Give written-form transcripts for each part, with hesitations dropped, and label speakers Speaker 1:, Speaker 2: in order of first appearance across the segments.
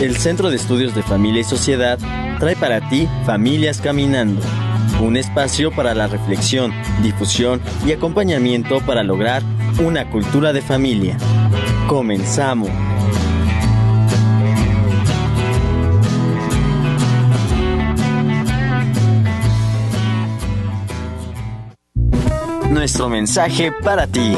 Speaker 1: El Centro de Estudios de Familia y Sociedad trae para ti Familias Caminando, un espacio para la reflexión, difusión y acompañamiento para lograr una cultura de familia. ¡Comenzamos! Nuestro mensaje para ti.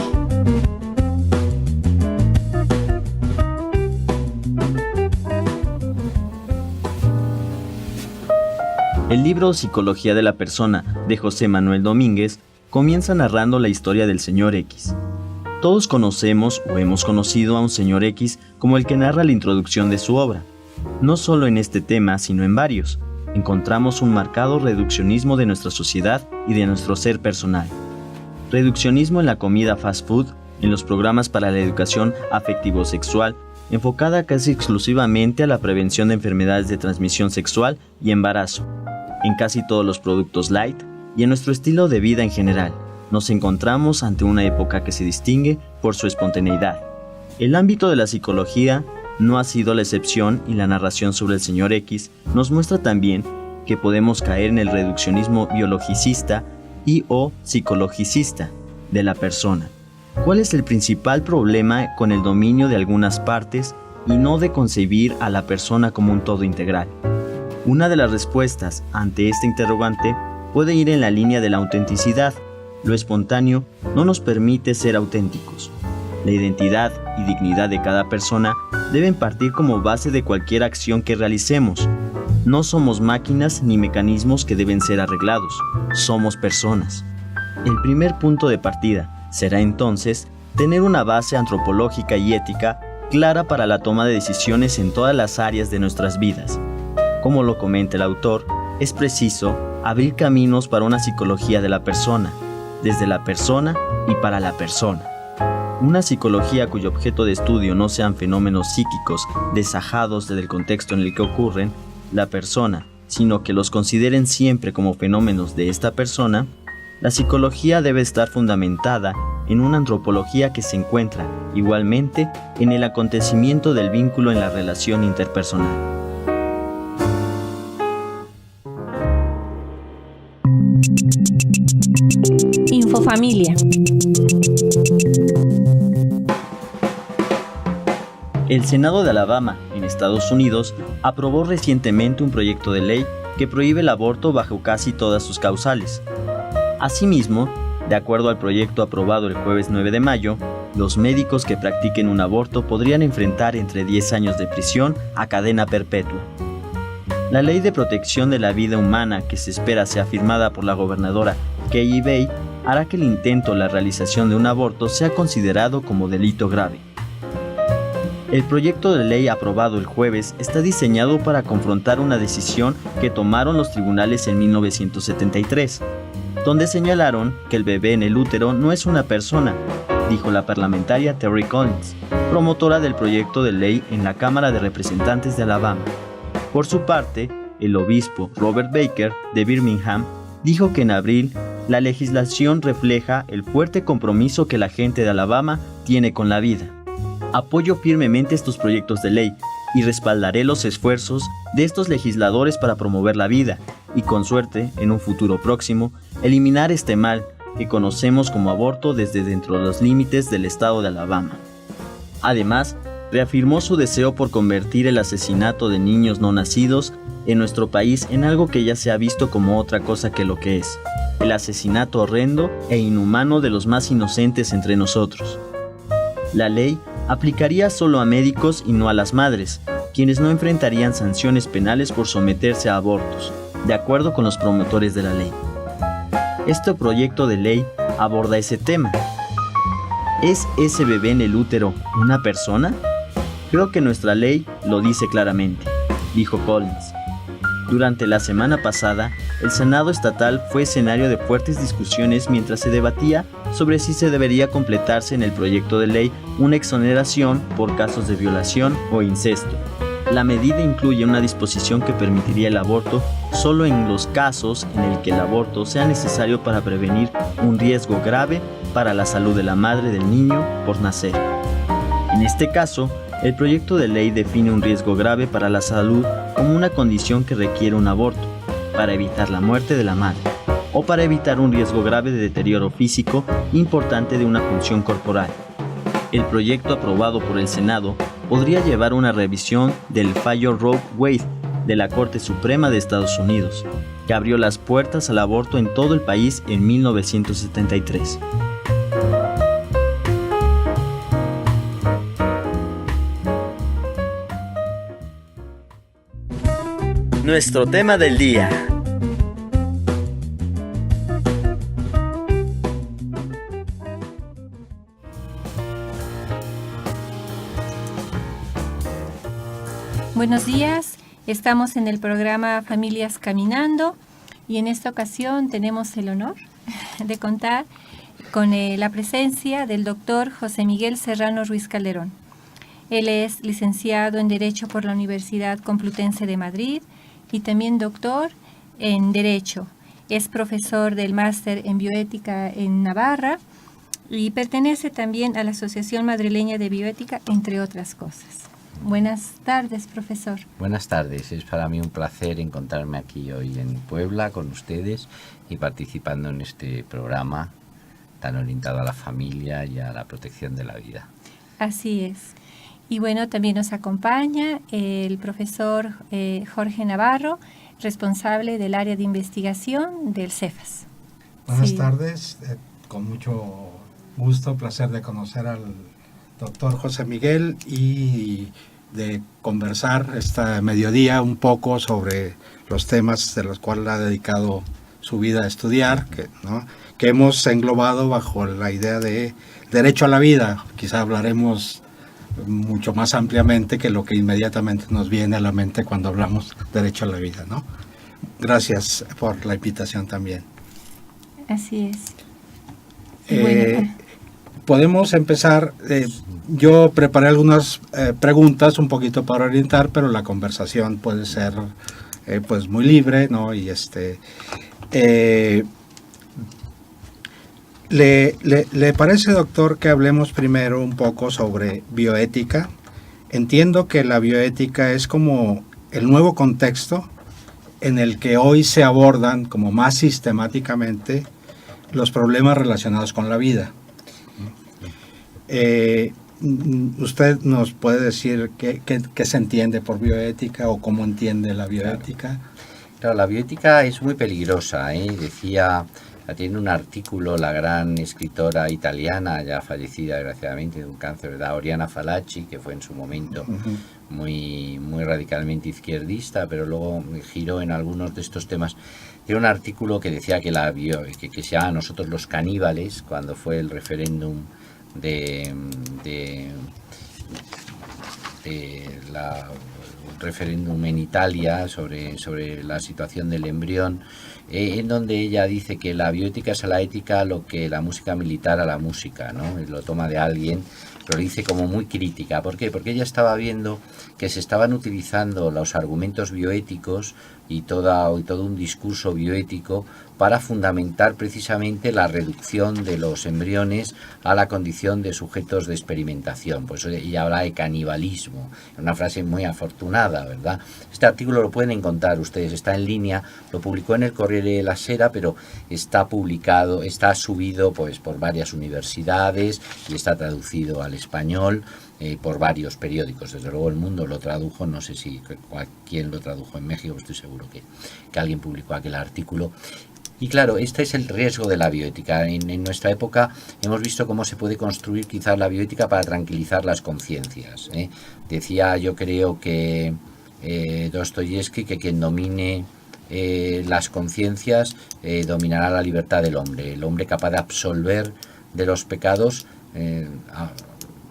Speaker 1: El libro Psicología de la Persona, de José Manuel Domínguez, comienza narrando la historia del Señor X. Todos conocemos o hemos conocido a un Señor X como el que narra la introducción de su obra. No solo en este tema, sino en varios, encontramos un marcado reduccionismo de nuestra sociedad y de nuestro ser personal. Reduccionismo en la comida fast food, en los programas para la educación afectivo-sexual, enfocada casi exclusivamente a la prevención de enfermedades de transmisión sexual y embarazo, en casi todos los productos light y en nuestro estilo de vida en general. Nos encontramos ante una época que se distingue por su espontaneidad. El ámbito de la psicología no ha sido la excepción y la narración sobre el Señor X nos muestra también que podemos caer en el reduccionismo biologicista y o psicologicista de la persona. ¿Cuál es el principal problema con el dominio de algunas partes y no de concebir a la persona como un todo integral? Una de las respuestas ante este interrogante puede ir en la línea de la autenticidad. Lo espontáneo no nos permite ser auténticos. La identidad y dignidad de cada persona deben partir como base de cualquier acción que realicemos. No somos máquinas ni mecanismos que deben ser arreglados, somos personas. El primer punto de partida será entonces tener una base antropológica y ética clara para la toma de decisiones en todas las áreas de nuestras vidas. Como lo comenta el autor, es preciso abrir caminos para una psicología de la persona, desde la persona y para la persona. Una psicología cuyo objeto de estudio no sean fenómenos psíquicos desajados del contexto en el que ocurren la persona, sino que los consideren siempre como fenómenos de esta persona. La psicología debe estar fundamentada en una antropología que se encuentra, igualmente, en el acontecimiento del vínculo en la relación interpersonal.
Speaker 2: Infofamilia.
Speaker 1: El Senado de Alabama, en Estados Unidos, aprobó recientemente un proyecto de ley que prohíbe el aborto bajo casi todas sus causales. Asimismo, de acuerdo al proyecto aprobado el jueves 9 de mayo, los médicos que practiquen un aborto podrían enfrentar entre 10 años de prisión a cadena perpetua. La Ley de Protección de la Vida Humana, que se espera sea firmada por la gobernadora Kay Bay, hará que el intento o la realización de un aborto sea considerado como delito grave. El proyecto de ley aprobado el jueves está diseñado para confrontar una decisión que tomaron los tribunales en 1973, donde señalaron que el bebé en el útero no es una persona, dijo la parlamentaria Terry Collins, promotora del proyecto de ley en la Cámara de Representantes de Alabama. Por su parte, el obispo Robert Baker, de Birmingham, dijo que en abril la legislación refleja el fuerte compromiso que la gente de Alabama tiene con la vida. Apoyo firmemente estos proyectos de ley y respaldaré los esfuerzos de estos legisladores para promover la vida y, con suerte, en un futuro próximo, eliminar este mal que conocemos como aborto desde dentro de los límites del estado de Alabama. Además, reafirmó su deseo por convertir el asesinato de niños no nacidos en nuestro país en algo que ya se ha visto como otra cosa que lo que es, el asesinato horrendo e inhumano de los más inocentes entre nosotros. La ley aplicaría solo a médicos y no a las madres, quienes no enfrentarían sanciones penales por someterse a abortos, de acuerdo con los promotores de la ley. Este proyecto de ley aborda ese tema. ¿Es ese bebé en el útero una persona? Creo que nuestra ley lo dice claramente, dijo Collins. Durante la semana pasada, el Senado estatal fue escenario de fuertes discusiones mientras se debatía sobre si se debería completarse en el proyecto de ley una exoneración por casos de violación o incesto. La medida incluye una disposición que permitiría el aborto solo en los casos en el que el aborto sea necesario para prevenir un riesgo grave para la salud de la madre del niño por nacer. En este caso, El proyecto de ley define un riesgo grave para la salud como una condición que requiere un aborto, para evitar la muerte de la madre, o para evitar un riesgo grave de deterioro físico importante de una función corporal. El proyecto aprobado por el Senado podría llevar a una revisión del fallo Roe Wade de la Corte Suprema de Estados Unidos, que abrió las puertas al aborto en todo el país en 1973. Nuestro tema del día.
Speaker 2: Buenos días, estamos en el programa Familias Caminando y en esta ocasión tenemos el honor de contar con la presencia del doctor José Miguel Serrano Ruiz Calderón. Él es licenciado en Derecho por la Universidad Complutense de Madrid y también doctor en Derecho. Es profesor del máster en Bioética en Navarra y pertenece también a la Asociación Madrileña de Bioética, entre otras cosas. Buenas tardes, profesor.
Speaker 3: Buenas tardes, es para mí un placer encontrarme aquí hoy en Puebla con ustedes y participando en este programa tan orientado a la familia y a la protección de la vida.
Speaker 2: Así es. Y bueno, también nos acompaña el profesor Jorge Navarro, responsable del área de investigación del CEFAS.
Speaker 4: Buenas tardes, con mucho gusto, placer de conocer al doctor José Miguel y de conversar esta mediodía un poco sobre los temas de los cuales ha dedicado su vida a estudiar, que hemos englobado bajo la idea de derecho a la vida. Quizá hablaremos mucho más ampliamente que lo que inmediatamente nos viene a la mente cuando hablamos derecho a la vida, ¿no? Gracias por la invitación también.
Speaker 2: Así es.
Speaker 4: Podemos empezar. Yo preparé algunas preguntas un poquito para orientar, pero la conversación puede ser pues muy libre, ¿no? Y ¿Le parece, doctor, que hablemos primero un poco sobre bioética? Entiendo que la bioética es como el nuevo contexto en el que hoy se abordan como más sistemáticamente los problemas relacionados con la vida. ¿Usted nos puede decir qué se entiende por bioética o cómo entiende la bioética?
Speaker 3: Claro, la bioética es muy peligrosa, tiene un artículo la gran escritora italiana, ya fallecida desgraciadamente de un cáncer, Oriana Fallaci, que fue en su momento muy radicalmente izquierdista, pero luego giró en algunos de estos temas. Tiene un artículo que decía que se llama Nosotros los caníbales, cuando fue el referéndum referéndum en Italia sobre la situación del embrión, en donde ella dice que la bioética es a la ética lo que la música militar a la música, ¿no? Lo toma de alguien, pero lo dice como muy crítica. ¿Por qué? Porque ella estaba viendo que se estaban utilizando los argumentos bioéticos y todo un discurso bioético para fundamentar precisamente la reducción de los embriones a la condición de sujetos de experimentación. Por eso ella habla de canibalismo, una frase muy afortunada, ¿verdad? Este artículo lo pueden encontrar ustedes, está en línea, lo publicó en el Corriere della Sera, pero está publicado, está subido pues por varias universidades y está traducido al español por varios periódicos. Desde luego El Mundo lo tradujo, no sé si quién lo tradujo en México, estoy seguro que alguien publicó aquel artículo. Y claro, este es el riesgo de la bioética. En nuestra época hemos visto cómo se puede construir quizás la bioética para tranquilizar las conciencias. Decía, yo creo que Dostoyevsky, que quien domine las conciencias dominará la libertad del hombre. El hombre capaz de absolver de los pecados,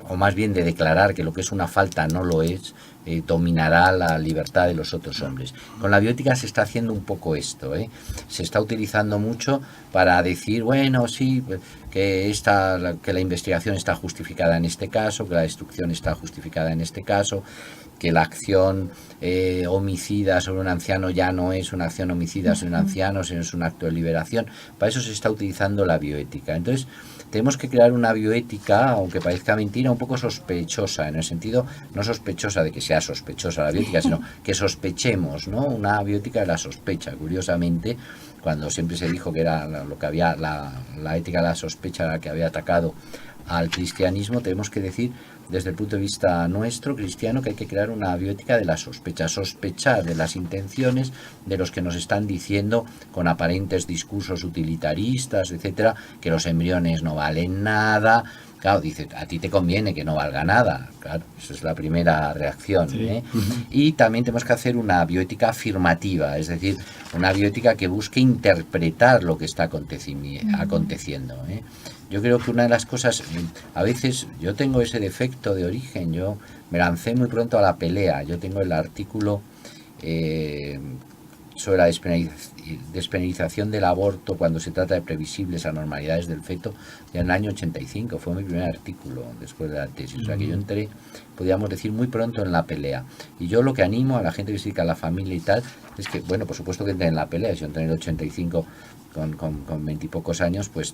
Speaker 3: o más bien de declarar que lo que es una falta no lo es, dominará la libertad de los otros hombres. Con la bioética se está haciendo un poco esto, se está utilizando mucho para decir, bueno, sí, que la investigación está justificada en este caso, que la destrucción está justificada en este caso, que la acción homicida sobre un anciano ya no es una acción homicida sobre un anciano, sino es un acto de liberación. Para eso se está utilizando la bioética. Entonces, tenemos que crear una bioética, aunque parezca mentira, un poco sospechosa, en el sentido, no sospechosa de que sea sospechosa la bioética, sino que sospechemos, ¿no? Una bioética de la sospecha, curiosamente, cuando siempre se dijo que era lo que había, la ética de la sospecha la que había atacado al cristianismo, tenemos que decir, desde el punto de vista nuestro, cristiano, que hay que crear una bioética de la sospecha, sospechar de las intenciones de los que nos están diciendo con aparentes discursos utilitaristas, etcétera, que los embriones no valen nada. Claro, dice, a ti te conviene que no valga nada. Claro, esa es la primera reacción.
Speaker 4: Sí.
Speaker 3: ¿eh? Y también tenemos que hacer una bioética afirmativa, es decir, una bioética que busque interpretar lo que está aconteciendo. ¿eh? Yo creo que una de las cosas, a veces yo tengo ese defecto de origen, yo me lancé muy pronto a la pelea. Yo tengo el artículo sobre la despenalización del aborto cuando se trata de previsibles anormalidades del feto en el año 85, fue mi primer artículo después de la tesis, o sea que yo entré, podríamos decir, muy pronto en la pelea. Y yo lo que animo a la gente que se dedica a la familia y tal, es que, bueno, por supuesto que entren en la pelea, si yo entré en el 85 con 20 y pocos años, pues,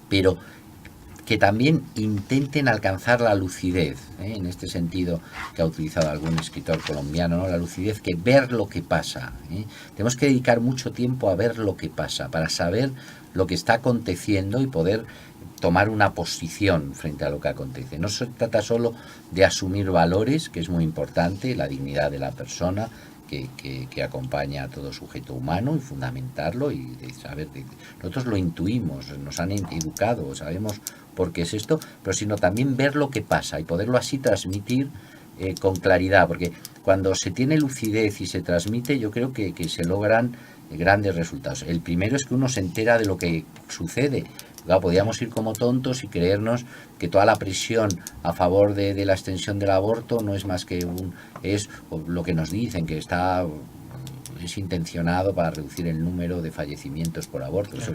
Speaker 3: pero que también intenten alcanzar la lucidez, en este sentido que ha utilizado algún escritor colombiano, ¿no? La lucidez, que ver lo que pasa. Tenemos que dedicar mucho tiempo a ver lo que pasa, para saber lo que está aconteciendo y poder tomar una posición frente a lo que acontece. No se trata solo de asumir valores, que es muy importante, la dignidad de la persona, que acompaña a todo sujeto humano, y fundamentarlo y de saber, nosotros lo intuimos, nos han educado, sabemos por qué es esto, pero sino también ver lo que pasa y poderlo así transmitir con claridad, porque cuando se tiene lucidez y se transmite, yo creo que se logran grandes resultados. El primero es que uno se entera de lo que sucede. Claro, podíamos ir como tontos y creernos que toda la presión a favor de la extensión del aborto no es más que es lo que nos dicen, que es intencionado para reducir el número de fallecimientos por aborto. Eso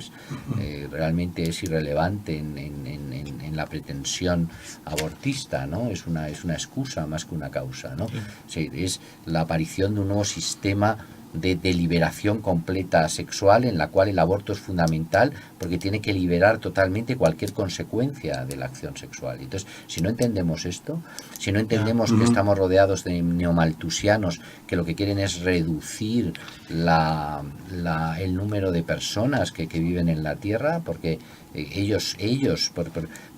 Speaker 3: realmente es irrelevante en la pretensión abortista, ¿no? Es una excusa más que una causa, ¿no? Sí, es la aparición de un nuevo sistema de liberación completa sexual, en la cual el aborto es fundamental porque tiene que liberar totalmente cualquier consecuencia de la acción sexual. Entonces, si no entendemos esto, si no entendemos que estamos rodeados de neomaltusianos que lo que quieren es reducir el número de personas que viven en la Tierra, porque ellos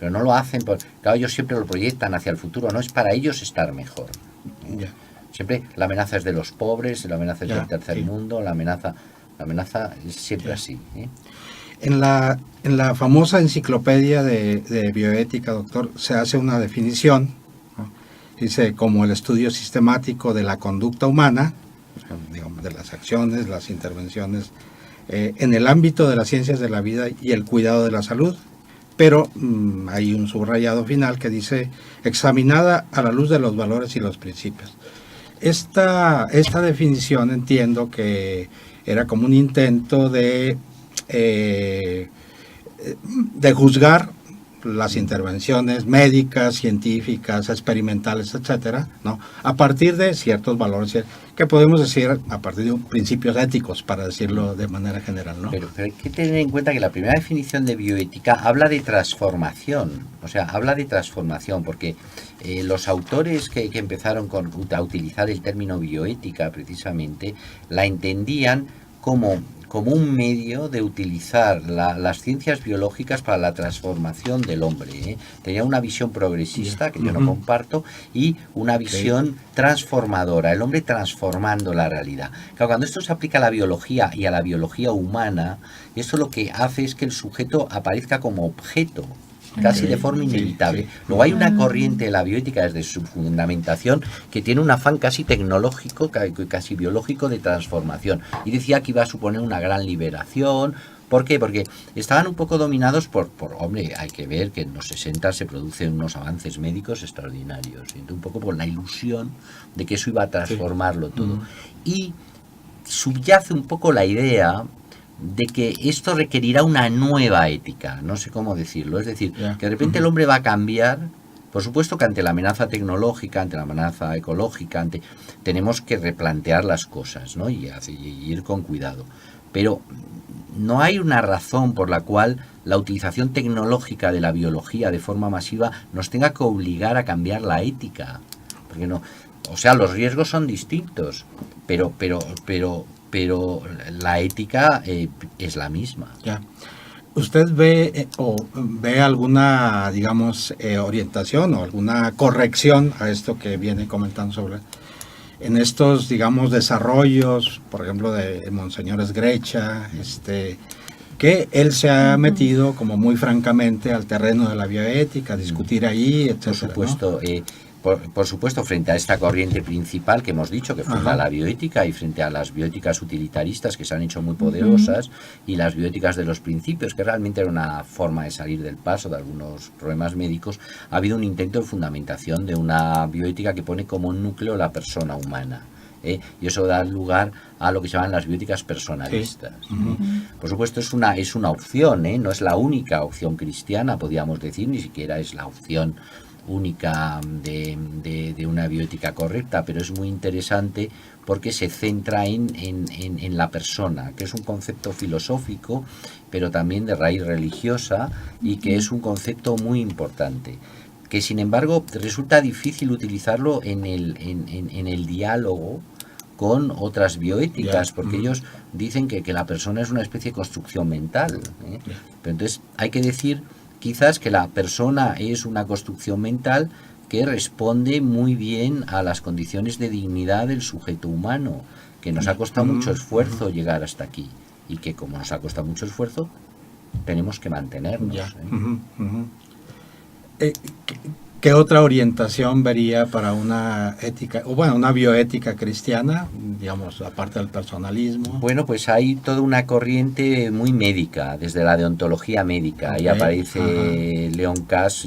Speaker 3: pero no lo hacen, claro, ellos siempre lo proyectan hacia el futuro, no es para ellos estar mejor. Siempre la amenaza es de los pobres, la amenaza es del tercer mundo, la amenaza es siempre así.
Speaker 4: En la famosa enciclopedia de bioética, doctor, se hace una definición, ¿no? Dice, como el estudio sistemático de la conducta humana, digamos, de las acciones, las intervenciones, en el ámbito de las ciencias de la vida y el cuidado de la salud. Pero hay un subrayado final que dice, examinada a la luz de los valores y los principios. Esta definición entiendo que era como un intento de juzgar las intervenciones médicas, científicas, experimentales, etcétera, ¿no? A partir de ciertos valores que podemos decir a partir de principios éticos, para decirlo de manera general, ¿no?
Speaker 3: Pero hay que tener en cuenta que la primera definición de bioética habla de transformación, porque los autores que empezaron a utilizar el término bioética precisamente la entendían como un medio de utilizar las ciencias biológicas para la transformación del hombre. Tenía una visión progresista, que yo no comparto, y una visión transformadora, el hombre transformando la realidad. Claro, cuando esto se aplica a la biología y a la biología humana, esto lo que hace es que el sujeto aparezca como objeto, casi de forma inevitable. Luego hay una corriente de la bioética desde su fundamentación que tiene un afán casi tecnológico, casi biológico de transformación. Y decía que iba a suponer una gran liberación. ¿Por qué? Porque estaban un poco dominados hombre, hay que ver que en los 60 se producen unos avances médicos extraordinarios. Y un poco por la ilusión de que eso iba a transformarlo todo. Y subyace un poco la idea de que esto requerirá una nueva ética, no sé cómo decirlo, es decir, que de repente el hombre va a cambiar. Por supuesto que ante la amenaza tecnológica, ante la amenaza ecológica, tenemos que replantear las cosas, ¿no? y ir con cuidado. pero no hay una razón por la cual la utilización tecnológica de la biología de forma masiva nos tenga que obligar a cambiar la ética. Porque no, o sea, los riesgos son distintos, pero la ética es la misma.
Speaker 4: Ya. ¿Usted ve alguna, digamos, orientación o alguna corrección a esto que viene comentando sobre en estos, digamos, desarrollos, por ejemplo, de Monseñor Esgrecha, que él se ha metido como muy francamente al terreno de la bioética, a discutir ahí, etcétera?
Speaker 3: Por supuesto, ¿no? Por supuesto, frente a esta corriente principal que hemos dicho, que funda la bioética, y frente a las bioéticas utilitaristas que se han hecho muy poderosas, y las bioéticas de los principios, que realmente era una forma de salir del paso de algunos problemas médicos, ha habido un intento de fundamentación de una bioética que pone como núcleo la persona humana. Y eso da lugar a lo que se llaman las bioéticas personalistas. Sí. Por supuesto, es una opción, no es la única opción cristiana, podríamos decir, ni siquiera es la opción única de una bioética correcta, pero es muy interesante porque se centra en la persona, que es un concepto filosófico, pero también de raíz religiosa, y que es un concepto muy importante, que sin embargo resulta difícil utilizarlo en el diálogo con otras bioéticas, porque ellos dicen que la persona es una especie de construcción mental, Pero entonces hay que decir quizás que la persona es una construcción mental que responde muy bien a las condiciones de dignidad del sujeto humano, que nos ha costado mucho esfuerzo llegar hasta aquí, y que como nos ha costado mucho esfuerzo, tenemos que mantenernos.
Speaker 4: ¿Qué otra orientación vería para una ética, o bueno, una bioética cristiana, digamos, aparte del personalismo?
Speaker 3: Bueno, pues hay toda una corriente muy médica, desde la deontología médica. Ahí aparece León Kass,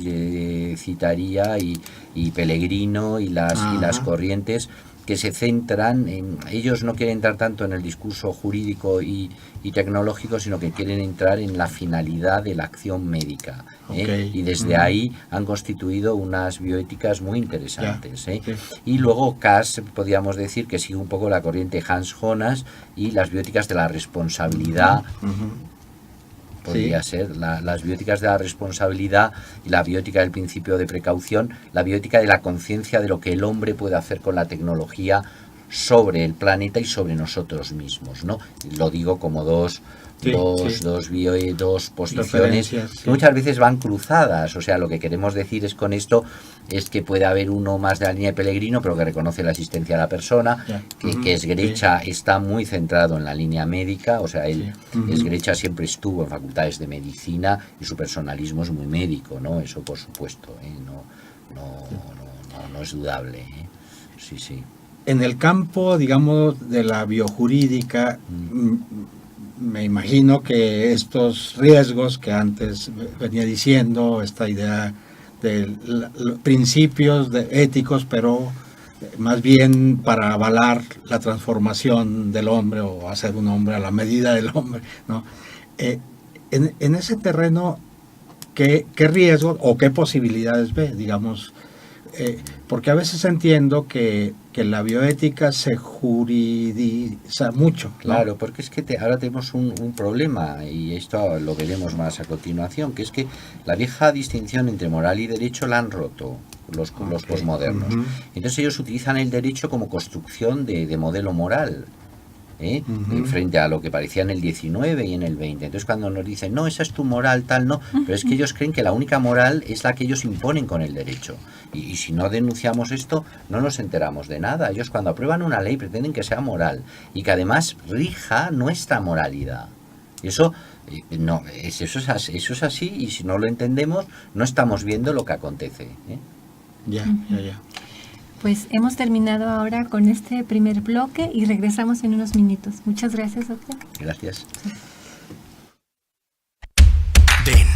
Speaker 3: citaría, y Pellegrino, y las corrientes que se centran en... Ellos no quieren entrar tanto en el discurso jurídico y tecnológico, sino que quieren entrar en la finalidad de la acción médica. Y desde ahí han constituido unas bioéticas muy interesantes. Sí. Y luego Kass, podríamos decir que sigue un poco la corriente Hans Jonas y las bioéticas de la responsabilidad. Podría ser las bioéticas de la responsabilidad y la bioética del principio de precaución, la bioética de la conciencia de lo que el hombre puede hacer con la tecnología sobre el planeta y sobre nosotros mismos, ¿no? Lo digo como dos posiciones que muchas veces van cruzadas. O sea, lo que queremos decir con esto es que puede haber uno más de la línea de Pellegrino, pero que reconoce la existencia de la persona, que Esgrecha está muy centrado en la línea médica. O sea, Esgrecha siempre estuvo en facultades de medicina y su personalismo es muy médico, ¿no? Eso por supuesto, no es dudable, Sí.
Speaker 4: En el campo, digamos, de la biojurídica, me imagino que estos riesgos que antes venía diciendo, esta idea de principios éticos, pero más bien para avalar la transformación del hombre o hacer un hombre a la medida del hombre, ¿no? En ese terreno, ¿qué riesgos o qué posibilidades ve, digamos? Porque a veces entiendo que la bioética se juridiza mucho, ¿no?
Speaker 3: Claro, porque es que ahora tenemos un problema, y esto lo veremos más a continuación, que es que la vieja distinción entre moral y derecho la han roto los posmodernos. Entonces ellos utilizan el derecho como construcción de modelo moral, frente a lo que parecía en el 19 y en el 20. Entonces cuando nos dicen, no, esa es tu moral, tal, no, pero es que ellos creen que la única moral es la que ellos imponen con el derecho. Y si no denunciamos esto, no nos enteramos de nada. Ellos cuando aprueban una ley pretenden que sea moral y que además rija nuestra moralidad. Y eso es así, y si no lo entendemos, no estamos viendo lo que acontece.
Speaker 4: Ya.
Speaker 2: Pues hemos terminado ahora con este primer bloque y regresamos en unos minutos. Muchas gracias, doctor.
Speaker 3: Gracias.
Speaker 5: Ven,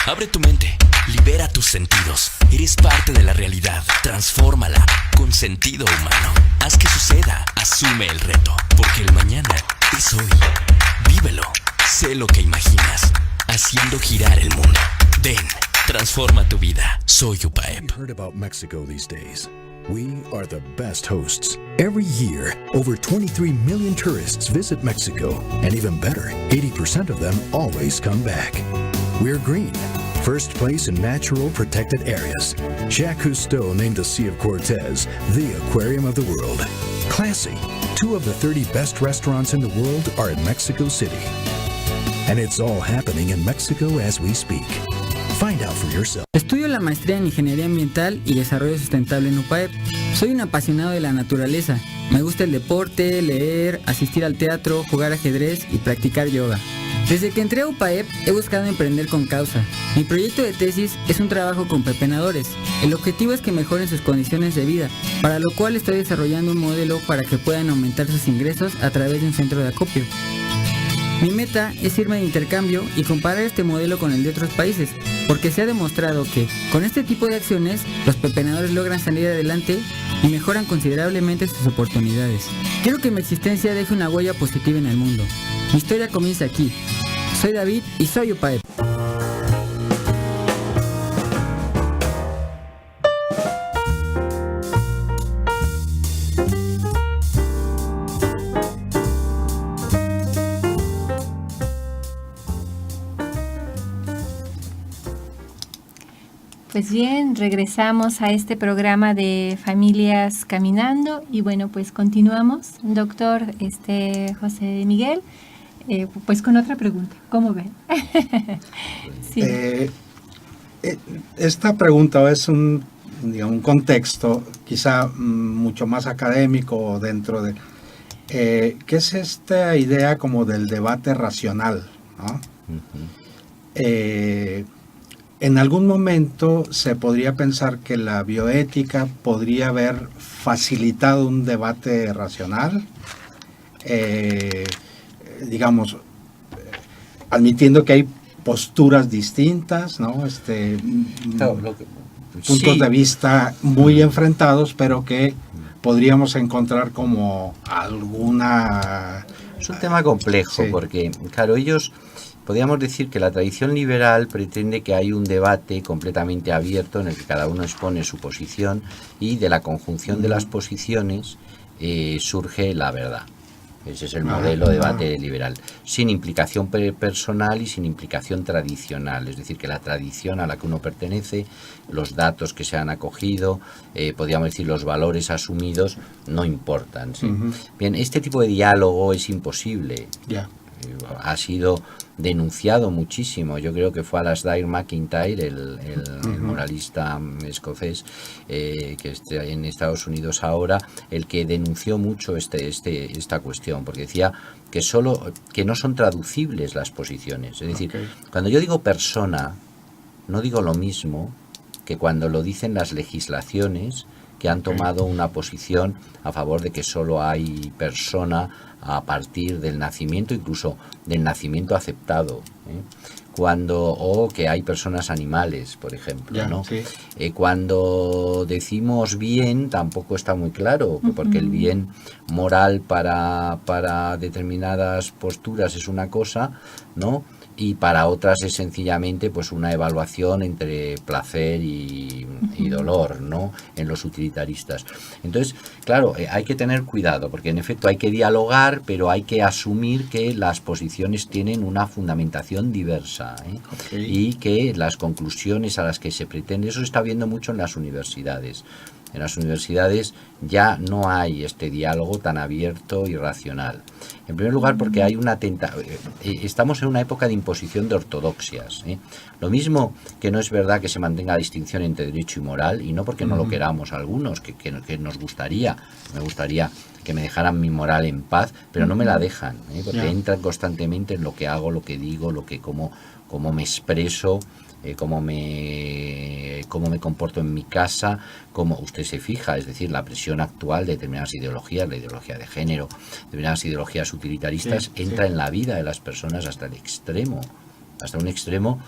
Speaker 5: abre tu mente, libera tus sentidos. Eres parte de la realidad, transfórmala con sentido humano. Haz que suceda, asume el reto, porque el mañana es hoy. Vívelo, sé lo que imaginas, haciendo girar el mundo. Ven, transforma tu vida. Soy UPAEP.
Speaker 6: Heard about Mexico these days. We are the best hosts. Every year, over 23 million tourists visit Mexico. And even better, 80% of them always come back. We're green. First place in natural protected areas. Jacques Cousteau named the Sea of Cortez the aquarium of the world. Classy. 2 of the 30 best restaurants in the world are in Mexico City. And it's all happening in Mexico as we speak. Find out for yourself.
Speaker 7: Estudio la maestría en Ingeniería Ambiental y Desarrollo Sustentable en UPAEP. Soy un apasionado de la naturaleza. Me gusta el deporte, leer, asistir al teatro, jugar ajedrez y practicar yoga. Desde que entré a UPAEP he buscado emprender con causa. Mi proyecto de tesis es un trabajo con pepenadores. El objetivo es que mejoren sus condiciones de vida, para lo cual estoy desarrollando un modelo para que puedan aumentar sus ingresos a través de un centro de acopio. Mi meta es irme de intercambio y comparar este modelo con el de otros países, porque se ha demostrado que, con este tipo de acciones, los pepenadores logran salir adelante y mejoran considerablemente sus oportunidades. Quiero que mi existencia deje una huella positiva en el mundo. Mi historia comienza aquí. Soy David y soy UPAEP.
Speaker 2: Pues bien, regresamos a este programa de Familias Caminando y bueno, pues continuamos, doctor José Miguel, pues con otra pregunta, ¿cómo ven? Sí.
Speaker 4: Esta pregunta es un contexto quizá mucho más académico dentro de... ¿qué es esta idea como del debate racional, ¿no? En algún momento se podría pensar que la bioética podría haber facilitado un debate racional, digamos, admitiendo que hay posturas distintas, ¿no? Puntos de vista muy enfrentados, pero que podríamos encontrar como alguna...
Speaker 3: Es un tema complejo, porque, claro, podríamos decir que la tradición liberal pretende que hay un debate completamente abierto en el que cada uno expone su posición y de la conjunción de las posiciones surge la verdad. Ese es el modelo de debate liberal, sin implicación personal y sin implicación tradicional, es decir, que la tradición a la que uno pertenece, los datos que se han acogido, podríamos decir los valores asumidos, no importan, ¿sí? Bien, este tipo de diálogo es imposible. Ha sido denunciado muchísimo. Yo creo que fue Alasdair MacIntyre, el moralista escocés que está en Estados Unidos ahora, el que denunció mucho esta cuestión, porque decía que no son traducibles las posiciones. Es decir, cuando yo digo persona, no digo lo mismo que cuando lo dicen las legislaciones que han tomado una posición a favor de que solo hay persona a partir del nacimiento, incluso del nacimiento aceptado, o que hay personas animales, por ejemplo, ¿no? Cuando decimos bien, tampoco está muy claro, porque el bien moral para determinadas posturas es una cosa, ¿no? Y para otras es sencillamente pues una evaluación entre placer y dolor, ¿no? En los utilitaristas. Entonces, claro, hay que tener cuidado, porque en efecto hay que dialogar, pero hay que asumir que las posiciones tienen una fundamentación diversa, y que las conclusiones a las que se pretende, eso se está viendo mucho en las universidades. En las universidades ya no hay este diálogo tan abierto y racional. En primer lugar, porque hay estamos en una época de imposición de ortodoxias. Lo mismo que no es verdad que se mantenga la distinción entre derecho y moral, y no porque no lo queramos algunos, que nos gustaría. Me gustaría que me dejaran mi moral en paz, pero no me la dejan, porque entran constantemente en lo que hago, lo que digo, cómo me expreso, cómo me comporto en mi casa, como usted se fija, es decir, la presión actual de determinadas ideologías, la ideología de género, determinadas ideologías utilitaristas, entra en la vida de las personas hasta un extremo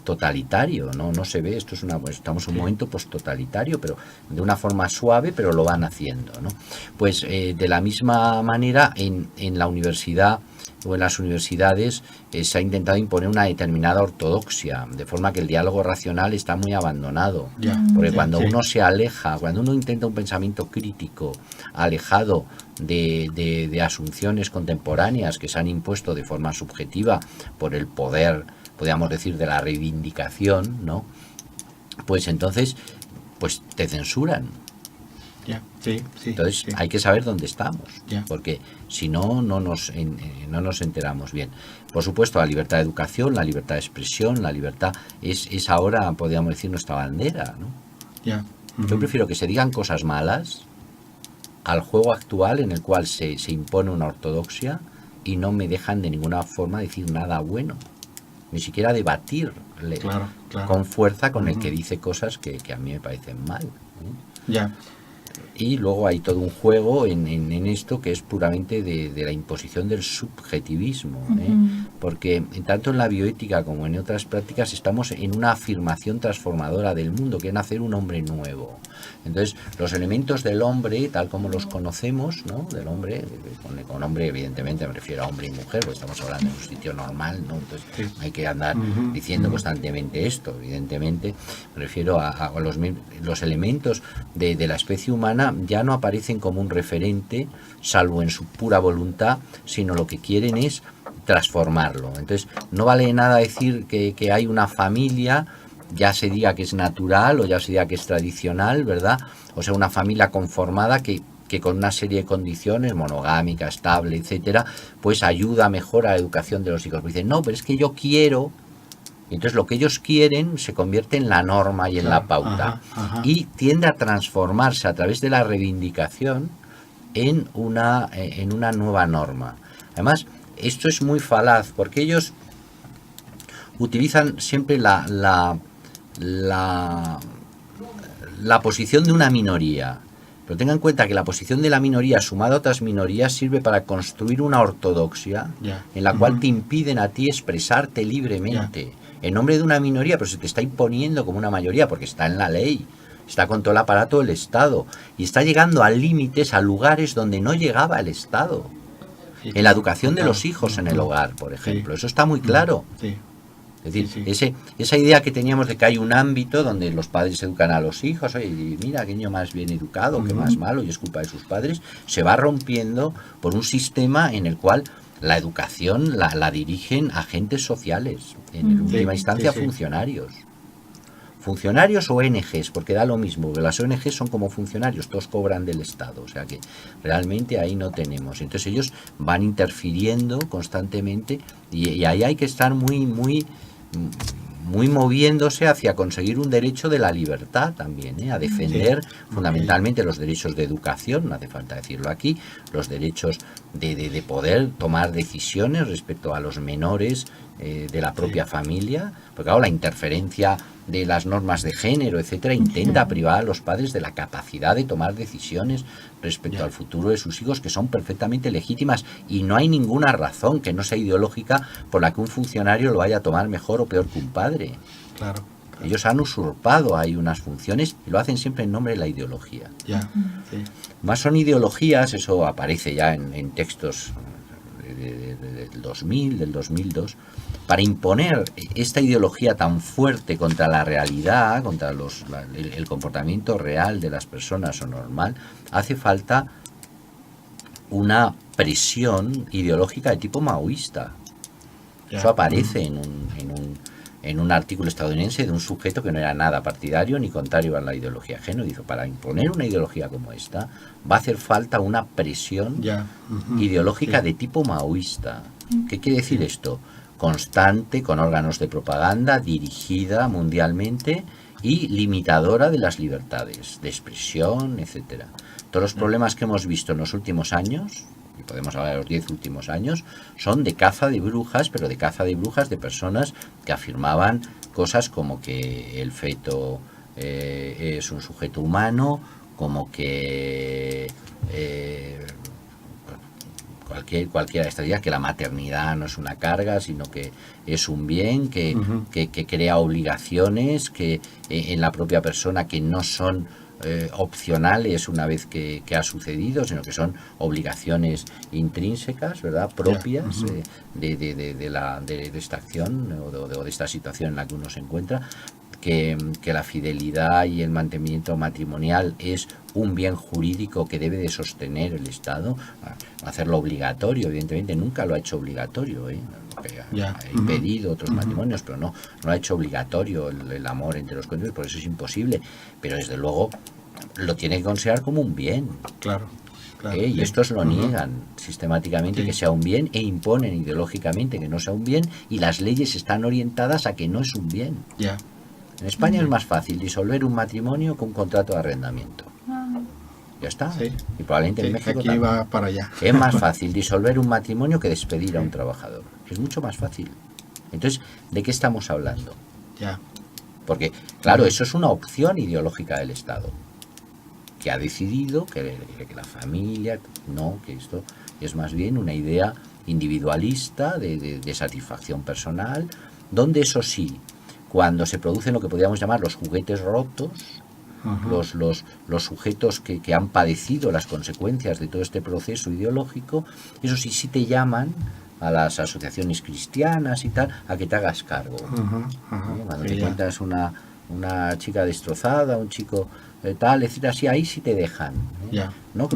Speaker 3: totalitario, no se ve, estamos en un momento posttotalitario, pero de una forma suave, pero lo van haciendo, ¿no? Pues de la misma manera en la universidad o en las universidades se ha intentado imponer una determinada ortodoxia, de forma que el diálogo racional está muy abandonado. Porque cuando uno se aleja, cuando uno intenta un pensamiento crítico alejado de asunciones contemporáneas que se han impuesto de forma subjetiva por el poder, podríamos decir, de la reivindicación, ¿no? Pues entonces pues te censuran. Entonces hay que saber dónde estamos, porque si no, no nos enteramos bien. Por supuesto, la libertad de educación, la libertad de expresión, la libertad es ahora, podríamos decir, nuestra bandera, ¿no? Yo prefiero que se digan cosas malas al juego actual en el cual se impone una ortodoxia y no me dejan de ninguna forma decir nada bueno, ni siquiera debatir con fuerza con el que dice cosas que a mí me parecen mal, ¿eh? Y luego hay todo un juego en esto que es puramente de la imposición del subjetivismo, ¿eh? Porque tanto en la bioética como en otras prácticas estamos en una afirmación transformadora del mundo, que es hacer un hombre nuevo. Entonces, los elementos del hombre, tal como los conocemos, ¿no? Del hombre, con hombre evidentemente me refiero a hombre y mujer, porque estamos hablando en un sitio normal, ¿no? Entonces hay que andar diciendo constantemente esto, evidentemente. Me refiero a los elementos de la especie humana ya no aparecen como un referente, salvo en su pura voluntad, sino lo que quieren es transformarlo. Entonces, no vale nada decir que hay una familia, ya se diga que es natural o ya se diga que es tradicional, ¿verdad? O sea, una familia conformada que con una serie de condiciones, monogámica, estable, etcétera, pues ayuda mejor a la educación de los hijos. Pues dicen, no, pero es que yo quiero. Entonces lo que ellos quieren se convierte en la norma y en la pauta. Y tiende a transformarse a través de la reivindicación en una nueva norma. Además, esto es muy falaz porque ellos utilizan siempre la posición de una minoría. Pero tengan en cuenta que la posición de la minoría sumada a otras minorías sirve para construir una ortodoxia en la cual te impiden a ti expresarte libremente en nombre de una minoría, pero se te está imponiendo como una mayoría porque está en la ley, está con todo el aparato del Estado y está llegando a límites, a lugares donde no llegaba el Estado. En la educación de los hijos en el hogar, por ejemplo, eso está muy claro. Es decir, esa idea que teníamos de que hay un ámbito donde los padres educan a los hijos, oye, mira, qué niño más bien educado, qué más malo, y es culpa de sus padres, se va rompiendo por un sistema en el cual la educación la dirigen agentes sociales, en última instancia funcionarios. Funcionarios o ONGs, porque da lo mismo, las ONGs son como funcionarios, todos cobran del Estado, o sea que realmente ahí no tenemos. Entonces ellos van interfiriendo constantemente y ahí hay que estar muy moviéndose hacia conseguir un derecho de la libertad también, ¿eh? A defender fundamentalmente los derechos de educación, no hace falta decirlo aquí, los derechos de poder tomar decisiones respecto a los menores de la propia familia, porque claro, la interferencia de las normas de género, etcétera, intenta privar a los padres de la capacidad de tomar decisiones respecto al futuro de sus hijos, que son perfectamente legítimas, y no hay ninguna razón que no sea ideológica por la que un funcionario lo vaya a tomar mejor o peor que un padre. Claro. Ellos han usurpado ahí unas funciones y lo hacen siempre en nombre de la ideología. Más son ideologías, eso aparece ya en textos del 2000, del 2002, para imponer esta ideología tan fuerte contra la realidad, contra el comportamiento real de las personas o normal, hace falta una presión ideológica de tipo maoísta. Eso aparece en un artículo estadounidense de un sujeto que no era nada partidario ni contrario a la ideología ajena. Dice, para imponer una ideología como esta va a hacer falta una presión ideológica de tipo maoísta. ¿Qué quiere decir esto? Constante, con órganos de propaganda, dirigida mundialmente y limitadora de las libertades de expresión, etcétera. Todos los problemas que hemos visto en los últimos años, y podemos hablar de los 10 últimos años, son de caza de brujas, pero de caza de brujas de personas que afirmaban cosas como que el feto es un sujeto humano, como que cualquiera de estas ideas, que la maternidad no es una carga, sino que es un bien, que crea obligaciones que en la propia persona que no son opcionales una vez que ha sucedido, sino que son obligaciones intrínsecas, ¿verdad? Propias de esta acción o de esta situación en la que uno se encuentra. Que la fidelidad y el mantenimiento matrimonial es un bien jurídico que debe de sostener el Estado. Hacerlo obligatorio, evidentemente nunca lo ha hecho obligatorio, ha impedido otros matrimonios, pero no ha hecho obligatorio el amor entre los cónyuges, por eso es imposible, pero desde luego lo tiene que considerar como un bien.
Speaker 4: Claro.
Speaker 3: Y
Speaker 4: Sí.
Speaker 3: estos lo niegan sistemáticamente, que sea un bien, e imponen ideológicamente que no sea un bien, y las leyes están orientadas a que no es un bien.
Speaker 4: Ya.
Speaker 3: En España es más fácil disolver un matrimonio que un contrato de arrendamiento. Ya está.
Speaker 4: Sí.
Speaker 3: Y probablemente en
Speaker 4: Sí,
Speaker 3: México
Speaker 4: aquí
Speaker 3: también.
Speaker 4: va para allá.
Speaker 3: Es más fácil disolver un matrimonio que despedir a un trabajador. Es mucho más fácil. Entonces, ¿de qué estamos hablando?
Speaker 4: Ya.
Speaker 3: Porque, claro, eso es una opción ideológica del Estado, que ha decidido que la familia, no, que esto es más bien una idea individualista de satisfacción personal, donde eso sí, cuando se producen lo que podríamos llamar los juguetes rotos, los sujetos que han padecido las consecuencias de todo este proceso ideológico, eso sí te llaman a las asociaciones cristianas y tal, a que te hagas cargo. Cuando te encuentras una chica destrozada, un chico tal, etcétera, así, ahí sí te dejan. No,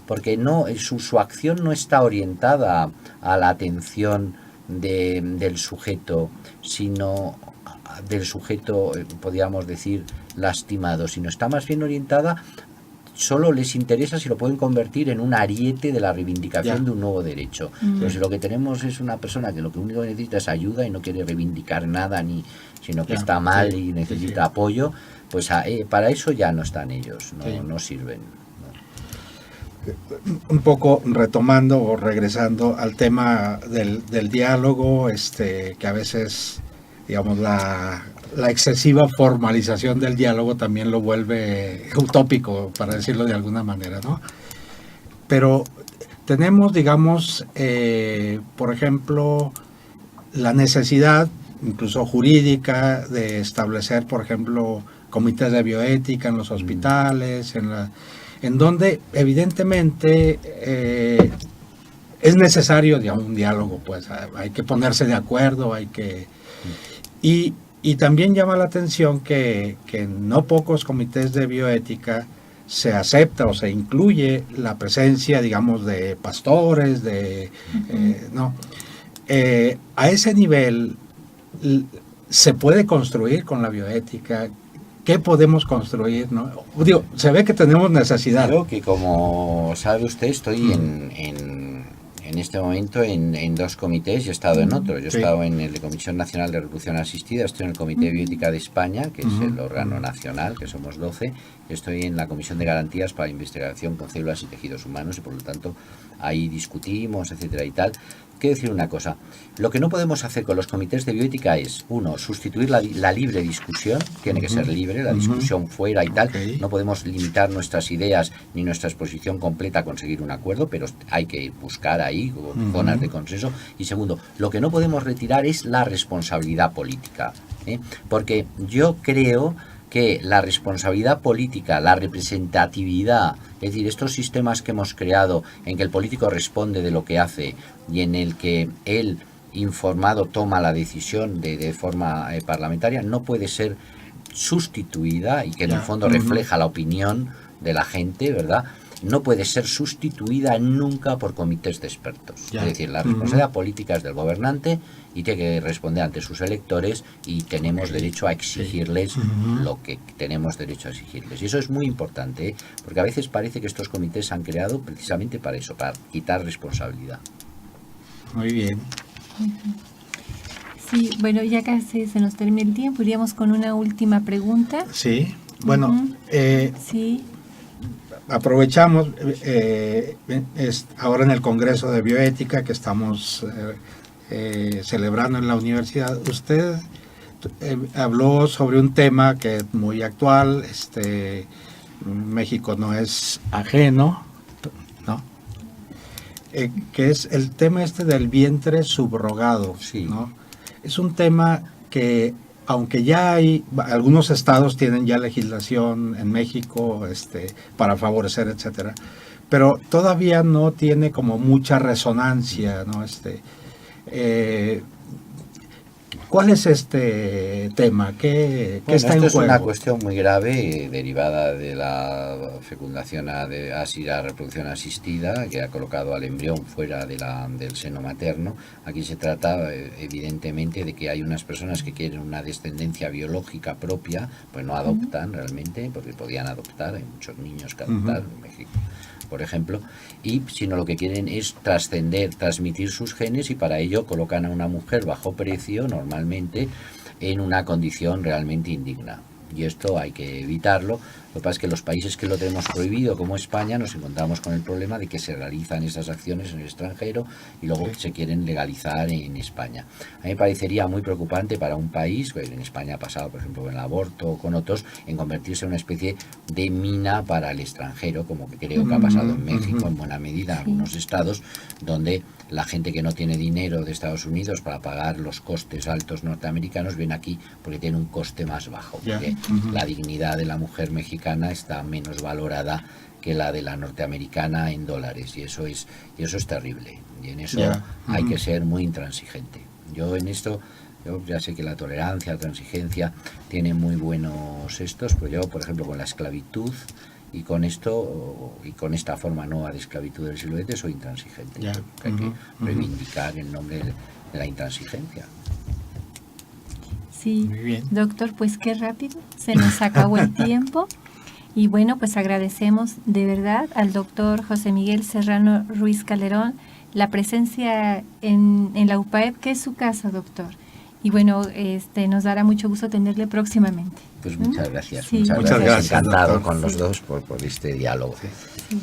Speaker 3: porque su acción no está orientada a la atención del sujeto, sino del sujeto, podríamos decir, lastimado, sino está más bien orientada, solo les interesa si lo pueden convertir en un ariete de la reivindicación de un nuevo derecho. Pero si lo que tenemos es una persona que lo único que necesita es ayuda y no quiere reivindicar nada, sino que está mal y necesita apoyo, pues para eso ya no están ellos, no sirven.
Speaker 4: Un poco retomando o regresando al tema del diálogo, que a veces, digamos, la excesiva formalización del diálogo también lo vuelve utópico, para decirlo de alguna manera, ¿no? Pero tenemos, digamos, por ejemplo, la necesidad, incluso jurídica, de establecer, por ejemplo, comités de bioética en los hospitales, en donde evidentemente es necesario, digamos, un diálogo, pues hay que ponerse de acuerdo, y también llama la atención que en no pocos comités de bioética se acepta o se incluye la presencia, digamos, de pastores, a ese nivel se puede construir con la bioética. ¿Qué podemos construir, no? Digo, se ve que tenemos necesidad.
Speaker 3: Creo que, como sabe usted, estoy en este momento en dos comités y he estado en otro. Yo he estado en el de Comisión Nacional de Reproducción Asistida, estoy en el Comité de Bioética de España, que es el órgano nacional, que somos 12, estoy en la Comisión de Garantías para la Investigación con Células y Tejidos Humanos, y por lo tanto ahí discutimos, etcétera y tal. Quiero decir una cosa, lo que no podemos hacer con los comités de bioética es, uno, sustituir la libre discusión, tiene que ser libre, la discusión fuera y tal, no podemos limitar nuestras ideas ni nuestra exposición completa a conseguir un acuerdo, pero hay que buscar ahí zonas de consenso. Y segundo, lo que no podemos retirar es la responsabilidad política, porque yo creo que la responsabilidad política, la representatividad, es decir, estos sistemas que hemos creado en que el político responde de lo que hace y en el que él, informado, toma la decisión de forma parlamentaria, no puede ser sustituida, y que en el fondo refleja la opinión de la gente, ¿verdad? No puede ser sustituida nunca por comités de expertos. Es decir, la responsabilidad política es del gobernante y tiene que responder ante sus electores, y tenemos derecho a exigirles lo que tenemos derecho a exigirles. Y eso es muy importante, porque a veces parece que estos comités se han creado precisamente para eso, para quitar responsabilidad.
Speaker 4: Muy bien.
Speaker 2: Sí, bueno, ya casi se nos termina el tiempo, iríamos con una última pregunta.
Speaker 4: Sí, bueno,
Speaker 2: Sí.
Speaker 4: aprovechamos ahora en el Congreso de Bioética que estamos celebrando en la universidad. Usted habló sobre un tema que es muy actual, México no es ajeno, ¿no? Que es el tema del vientre subrogado,
Speaker 3: Sí.
Speaker 4: ¿no? Es un tema que aunque ya hay, algunos estados tienen ya legislación en México para favorecer, etcétera, pero todavía no tiene como mucha resonancia, ¿no? ¿Cuál es este tema? ¿Qué está en
Speaker 3: esto es
Speaker 4: juego?
Speaker 3: una cuestión muy grave derivada de la fecundación, la reproducción asistida, que ha colocado al embrión fuera del seno materno. Aquí se trata evidentemente de que hay unas personas que quieren una descendencia biológica propia, pues no adoptan realmente, porque podían adoptar, hay muchos niños que adoptaron en México, por ejemplo, sino lo que quieren es transmitir sus genes, y para ello colocan a una mujer bajo precio, normalmente en una condición realmente indigna. Y esto hay que evitarlo. Lo que pasa es que los países que lo tenemos prohibido, como España, nos encontramos con el problema de que se realizan esas acciones en el extranjero y luego se quieren legalizar en España. A mí me parecería muy preocupante para un país, en España ha pasado, por ejemplo, con el aborto o con otros, en convertirse en una especie de mina para el extranjero, como que creo que ha pasado en México en buena medida, en algunos estados, donde la gente que no tiene dinero de Estados Unidos para pagar los costes altos norteamericanos ven aquí porque tiene un coste más bajo, porque la dignidad de la mujer mexicana está menos valorada que la de la norteamericana en dólares, y eso es terrible, y en eso hay que ser muy intransigente. Yo ya sé que la tolerancia, la transigencia tiene muy buenos pero yo, por ejemplo, con la esclavitud y con esta forma nueva de esclavitud del siglo XX soy intransigente. Hay que reivindicar el nombre de la intransigencia.
Speaker 2: Sí, doctor, pues qué rápido, se nos acabó el tiempo. Y bueno, pues agradecemos de verdad al doctor José Miguel Serrano Ruiz Calderón la presencia en la UPAEP, que es su casa, doctor. Y bueno, nos dará mucho gusto tenerle próximamente.
Speaker 3: Pues muchas gracias.
Speaker 2: Sí.
Speaker 3: Muchas gracias.
Speaker 4: Encantado
Speaker 3: con los dos por este diálogo.
Speaker 2: Sí.